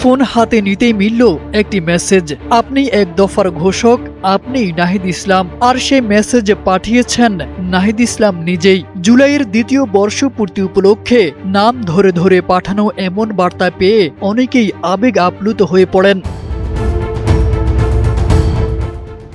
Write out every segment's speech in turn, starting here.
Phone হাতে নিতেই মিলল একটি মেসেজ, আপনি এক দফার ঘোষক, আপনি নাহিদ ইসলাম। আর সেই মেসেজ পাঠিয়েছেন নাহিদ ইসলাম নিজেই। জুলাইয়ের দ্বিতীয় বর্ষপূর্তি উপলক্ষে নাম ধরে ধরে পাঠানো এমন বার্তা পেয়ে অনেকেই আবেগ আপ্লুত হয়ে পড়েন।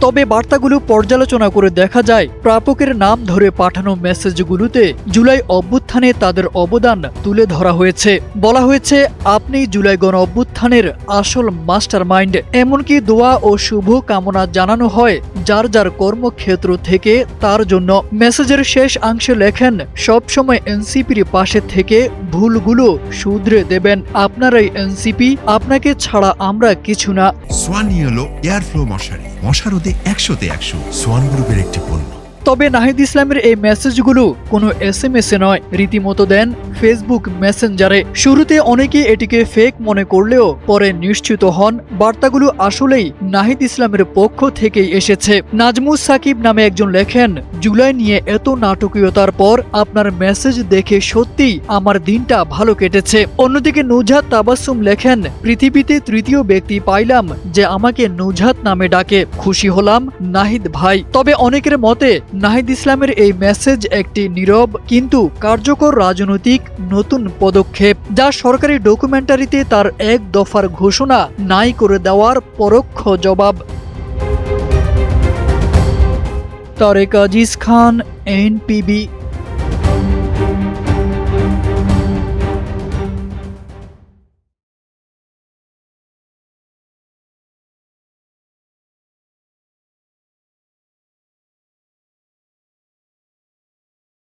তবে বার্তাগুলো পর্যালোচনা করে দেখা যায় প্রাপকের নাম ধরে পাঠানো মেসেজগুলোতে জুলাই অভ্যুত্থানে তাদের অবদান তুলে ধরা হয়েছে। বলা হয়েছে, আপনি জুলাই গণ অভ্যুত্থানের আসল মাস্টার মাইন্ড। এমনকি দোয়া ও শুভ কামনা জানানো হয় যার যার কর্মক্ষেত্র থেকে তার জন্য। মেসেজের শেষ অংশে লেখেন, সবসময় এনসিপির পাশে থেকে ভুলগুলো শুধরে দেবেন। আপনারাই এনসিপি, আপনাকে ছাড়া আমরা কিছু না। সোয়ান ইয়েলো এয়ারফ্লো মশারি, মশা রোধে 100তে 100, সোয়ান গ্রুপের একটি পণ্য। তবে নাহিদ ইসলামের এই মেসেজগুলো কোনো SMS এ নয়, রীতিমতো দেন ফেসবুক মেসেঞ্জারে। শুরুতে অনেকে এটিকে ফেক মনে করলেও পরে নিশ্চিত হন বার্তাগুলো আসলেই নাহিদ ইসলামের পক্ষ থেকেই এসেছে। নাজমুস সাকিব নামে একজন লেখেন, জুলাই নিয়ে এত নাটকীয়তার পর আপনার মেসেজ দেখে সত্যিই আমার দিনটা ভালো কেটেছে। অন্যদিকে নুজহাত তাবাসসুম লেখেন, পৃথিবীতে তৃতীয় ব্যক্তি পাইলাম যে আমাকে নুজহাত নামে ডাকে, খুশি হলাম নাহিদ ভাই। তবে অনেকের মতে নাহিদ ইসলামের এই মেসেজ একটি নীরব কিন্তু কার্যকর রাজনৈতিক নতুন পদক্ষেপ, যা সরকারি ডকুমেন্টারিতে তার এক দফার ঘোষণা নাই করে দেওয়ার পরোক্ষ জবাব। তারেক আজিজ খান, NPB।